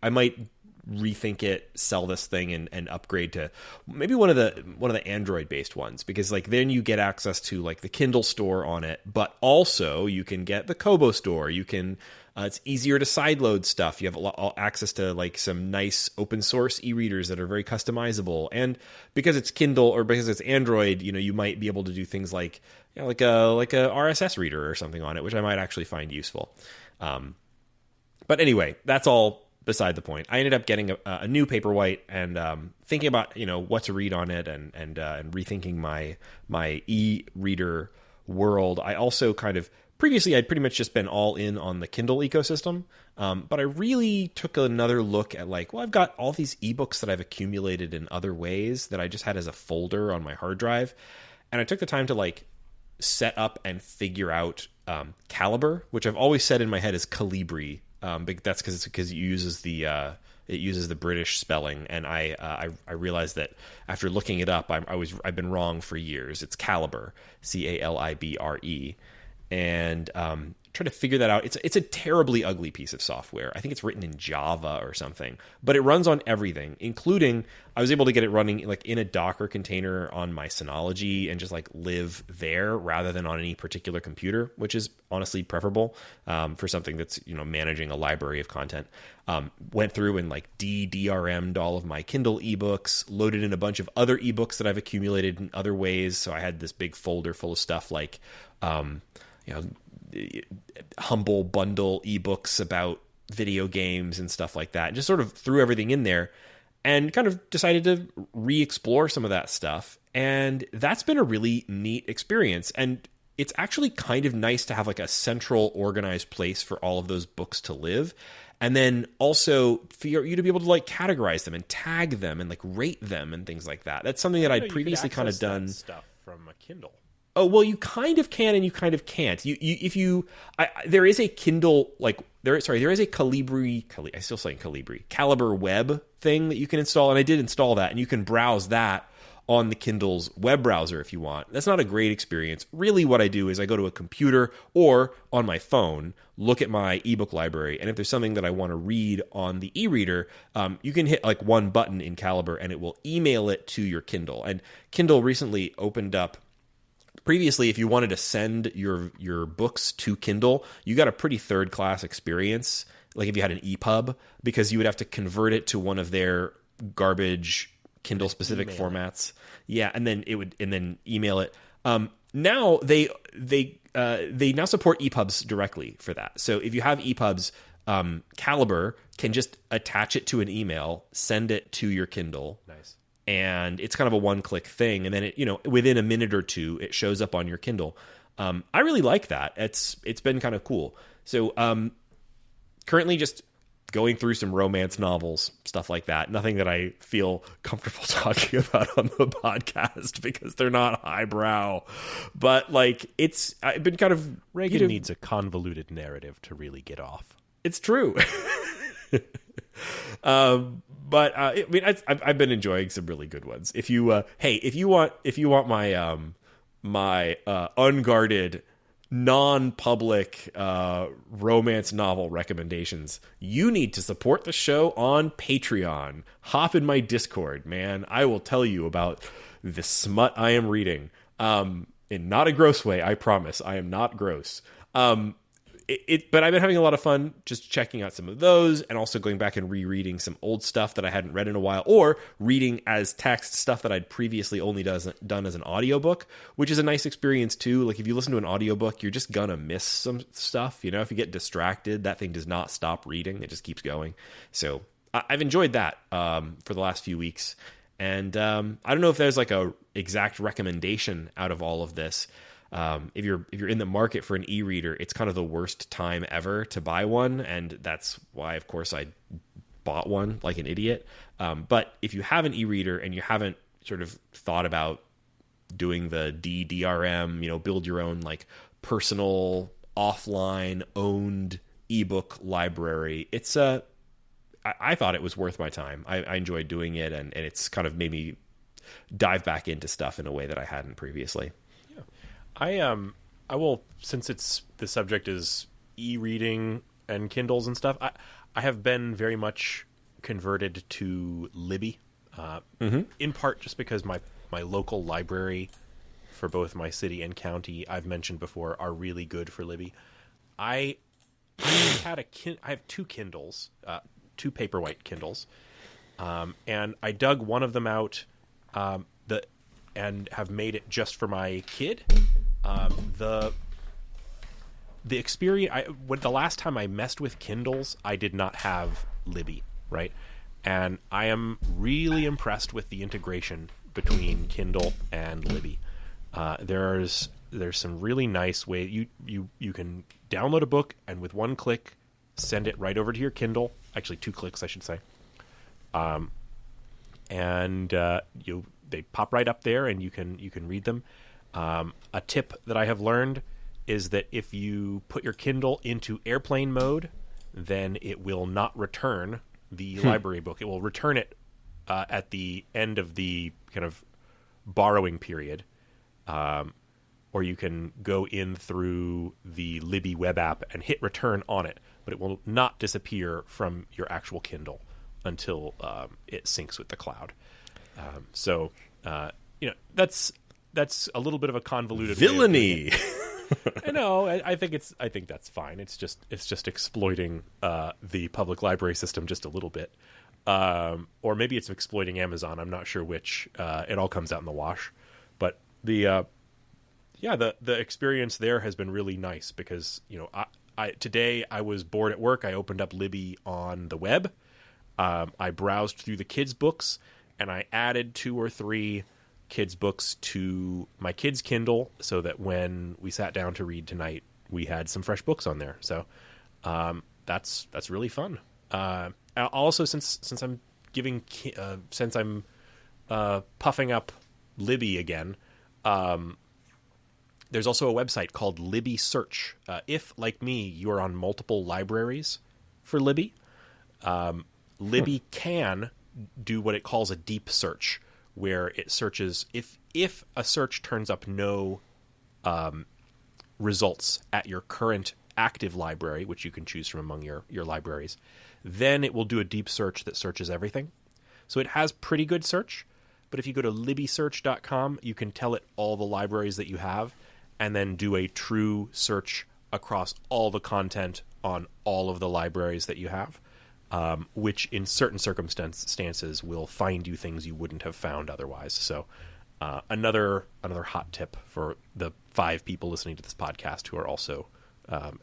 rethink it, sell this thing, and upgrade to maybe one of the Android based ones, because like then you get access to like the Kindle store on it, but also you can get the Kobo store. You can it's easier to sideload stuff. You have access to like some nice open source e-readers that are very customizable, and because it's Kindle or because it's Android, you might be able to do things like like a RSS reader or something on it, which I might actually find useful. But anyway, that's all beside the point. I ended up getting a new Paperwhite and thinking about what to read on it and rethinking my e-reader world. I also kind of previously I'd pretty much just been all in on the Kindle ecosystem, but I really took another look at like, well, I've got all these ebooks that I've accumulated in other ways that I just had as a folder on my hard drive, and I took the time to like set up and figure out Calibre, which I've always said in my head is Calibri. But that's because it uses the British spelling, and I realized that after looking it up, I've been wrong for years. It's Calibre, Calibre, and try to figure that out. It's a terribly ugly piece of software. I think it's written in Java or something, but it runs on everything, including I was able to get it running like in a Docker container on my Synology and just like live there rather than on any particular computer, which is honestly preferable for something that's managing a library of content. Went through and like DRM'd all of my Kindle ebooks, loaded in a bunch of other ebooks that I've accumulated in other ways. So I had this big folder full of stuff like humble bundle ebooks about video games and stuff like that. Just sort of threw everything in there and kind of decided to re-explore some of that stuff. And that's been a really neat experience. And it's actually kind of nice to have like a central organized place for all of those books to live. And then also for you to be able to like categorize them and tag them and like rate them and things like that. That's something that I'd previously kind of done. Stuff from a Kindle. Oh, well, you kind of can and you kind of can't. There is a Kindle, there is a Calibri, I'm still saying Calibri, Calibre web thing that you can install, and I did install that, and you can browse that on the Kindle's web browser if you want. That's not a great experience. Really what I do is I go to a computer or on my phone, look at my ebook library, and if there's something that I want to read on the e-reader, you can hit like one button in Caliber and it will email it to your Kindle. And Kindle recently opened up. Previously, if you wanted to send your books to Kindle, you got a pretty third-class experience, like if you had an EPUB, because you would have to convert it to one of their garbage Kindle-specific formats. Yeah, and then email it. Now they now support EPUBs directly for that. So if you have EPUBs, Caliber can just attach it to an email, send it to your Kindle. Nice. And it's kind of a one-click thing, and then it, within a minute or two, it shows up on your Kindle. I really like that. It's been kind of cool. So currently, just going through some romance novels, stuff like that. Nothing that I feel comfortable talking about on the podcast because they're not highbrow. But like, I've been kind of Raygan needs a convoluted narrative to really get off. It's true. But I mean, I've been enjoying some really good ones. If you want my my unguarded, non-public romance novel recommendations, you need to support the show on Patreon. Hop in my Discord, man. I will tell you about the smut I am reading. In not a gross way, I promise. I am not gross. But I've been having a lot of fun just checking out some of those and also going back and rereading some old stuff that I hadn't read in a while, or reading as text stuff that I'd previously only done as an audiobook, which is a nice experience too. Like if you listen to an audiobook, you're just gonna miss some stuff. If you get distracted, that thing does not stop reading. It just keeps going. So I've enjoyed that for the last few weeks. And I don't know if there's like a exact recommendation out of all of this. If you're in the market for an e-reader, it's kind of the worst time ever to buy one, and that's why, of course, I bought one like an idiot. But if you have an e-reader and you haven't sort of thought about doing the DRM, build your own like personal offline owned ebook library, I thought it was worth my time. I enjoyed doing it, and it's kind of made me dive back into stuff in a way that I hadn't previously. I will, since the subject is e-reading and Kindles and stuff, I have been very much converted to Libby, in part just because my local library for both my city and county, I've mentioned before, are really good for Libby. I have two Kindles, two Paperwhite Kindles, and I dug one of them out and have made it just for my kid. The experience, the last time I messed with Kindles, I did not have Libby, right? And I am really impressed with the integration between Kindle and Libby. There's some really nice way you can download a book and with one click send it right over to your Kindle. Actually, 2 clicks, I should say. They pop right up there, and you can read them. A tip that I have learned is that if you put your Kindle into airplane mode, then it will not return the library book. It will return it at the end of the kind of borrowing period. Or you can go in through the Libby web app and hit return on it, but it will not disappear from your actual Kindle until it syncs with the cloud. That's a little bit of a convoluted villainy. I know. I think that's fine. It's just exploiting the public library system just a little bit, or maybe it's exploiting Amazon. I'm not sure which. It all comes out in the wash, but the experience there has been really nice because today I was bored at work. I opened up Libby on the web. I browsed through the kids' books, and I added 2 or 3 kids' books to my kids' Kindle so that when we sat down to read tonight, we had some fresh books on there. So that's really fun. Also, since I'm puffing up Libby again, there's also a website called Libby Search. If, like me, you're on multiple libraries for Libby, Libby can do what it calls a deep search, where it searches if a search turns up no results at your current active library, which you can choose from among your libraries, then it will do a deep search that searches everything. So it has pretty good search, but if you go to libbysearch.com, you can tell it all the libraries that you have and then do a true search across all the content on all of the libraries that you have, which in certain circumstances will find you things you wouldn't have found otherwise. So another hot tip for the 5 people listening to this podcast who are also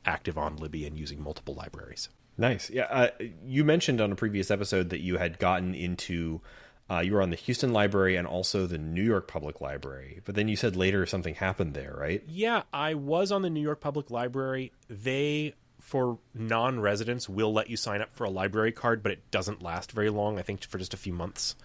active on Libby and using multiple libraries. Nice. Yeah. You mentioned on a previous episode that you had gotten into, you were on the Houston Library and also the New York Public Library, but then you said later something happened there, right? Yeah, I was on the New York Public Library. They, for non-residents, will let you sign up for a library card, but it doesn't last very long, I think for just a few months.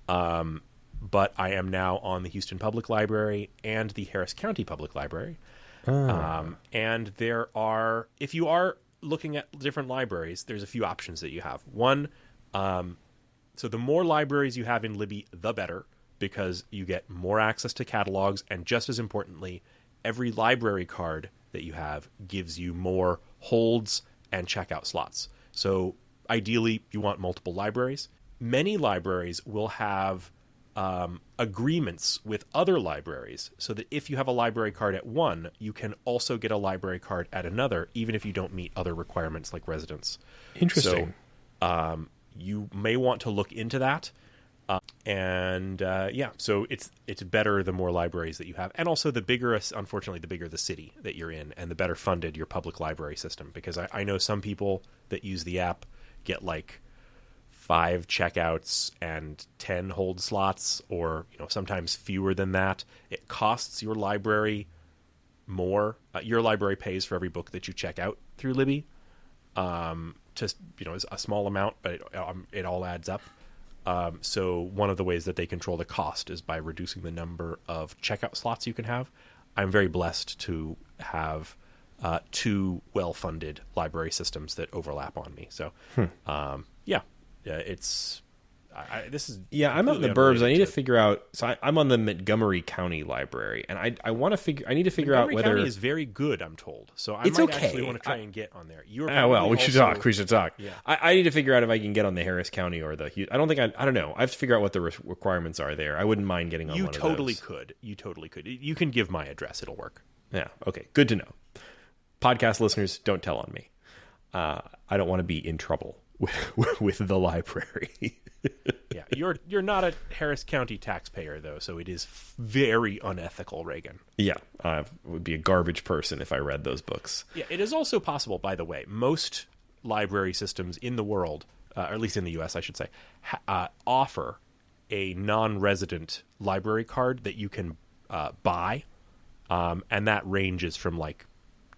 But I am now on the Houston Public Library and the Harris County Public Library. And there are, if you are looking at different libraries, there's a few options that you have. One, so the more libraries you have in Libby, the better, because you get more access to catalogs, and just as importantly, every library card that you have gives you more holds and checkout slots. So ideally, you want multiple libraries. Many libraries will have agreements with other libraries so that if you have a library card at one, you can also get a library card at another, even if you don't meet other requirements like residence. Interesting. So you may want to look into that. So it's better the more libraries that you have. And also the bigger, unfortunately, the bigger the city that you're in and the better funded your public library system. Because I know some people that use the app get like 5 checkouts and 10 hold slots, or sometimes fewer than that. It costs your library more. Your library pays for every book that you check out through Libby. Just a small amount, but it all adds up. So one of the ways that they control the cost is by reducing the number of checkout slots you can have. I'm very blessed to have 2 well-funded library systems that overlap on me. So, it's this is I'm out in the burbs. I need to figure out. So I'm on the Montgomery County Library, and I want to figure. I need to figure out whether County is very good. I'm told. So I it's might okay. actually want to try and get on there. We should talk. We should talk. Yeah. I need to figure out if I can get on the Harris County or the. I don't think I don't know. I have to figure out what the requirements are there. I wouldn't mind getting on. You one totally of those. could. You totally could. You can give my address. It'll work. Yeah. Okay. Good to know. Podcast listeners, don't tell on me. I don't want to be in trouble with the library. Yeah, you're not a Harris County taxpayer though, so it is very unethical, Raygan. Yeah, I would be a garbage person if I read those books. Yeah, it is also possible, by the way, most library systems in the world, or at least in the U.S., I should say, offer a non-resident library card that you can buy, and that ranges from like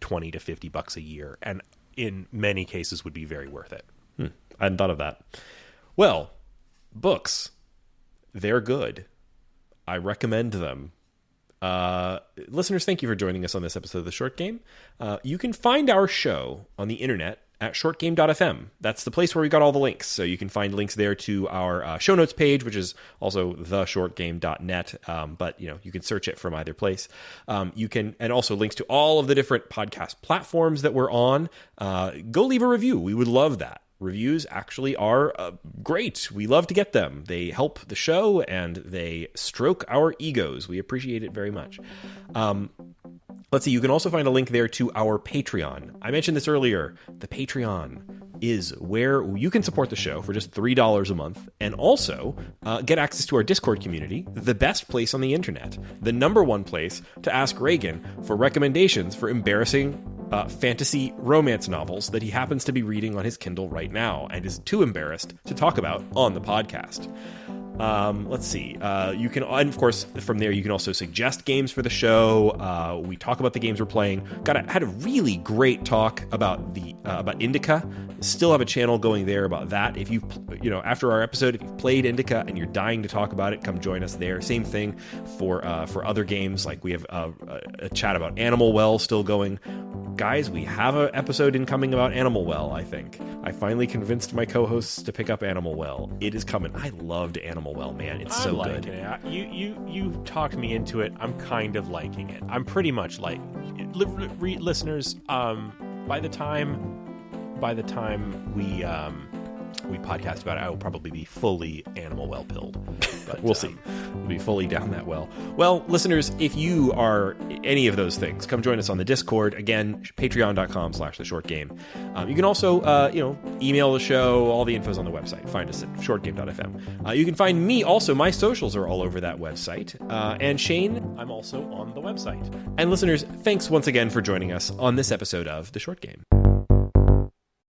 $20 to $50 a year, and in many cases would be very worth it. I hadn't thought of that. Well, books, they're good. I recommend them. Listeners, thank you for joining us on this episode of The Short Game. You can find our show on the internet at shortgame.fm. That's the place where we got all the links. So you can find links there to our show notes page, which is also theshortgame.net. But you can search it from either place. And also links to all of the different podcast platforms that we're on. Go leave a review. We would love that. Reviews actually are great. We love to get them. They help the show and they stroke our egos. We appreciate it very much. Let's see. You can also find a link there to our Patreon. I mentioned this earlier. The Patreon is where you can support the show for just $3 a month and also get access to our Discord community, the best place on the internet, the #1 place to ask Raygan for recommendations for embarrassing fantasy romance novels that he happens to be reading on his Kindle right now and is too embarrassed to talk about on the podcast. Let's see. You can, and of course, from there you can also suggest games for the show. We talk about the games we're playing. Had a really great talk about about Indica. Still have a channel going there about that. If you after our episode, if you've played Indica and you're dying to talk about it, come join us there. Same thing for other games. Like we have a chat about Animal Well still going. guys, we have an episode incoming about Animal Well, I think. I finally convinced my co-hosts to pick up Animal Well. It is coming. I loved Animal Well, man. It's so good. It. You talked me into it. I'm kind of liking it. I'm pretty much like listeners. By the time we podcast about it, I will probably be fully Animal Well pilled. But we'll see. We'll be fully down that well. Well, listeners, if you are any of those things, come join us on the Discord. Again, patreon.com/theshortgame. You can also, email the show. All the info's on the website. Find us at shortgame.fm. You can find me also. My socials are all over that website. And Shane, I'm also on the website. And listeners, thanks once again for joining us on this episode of The Short Game.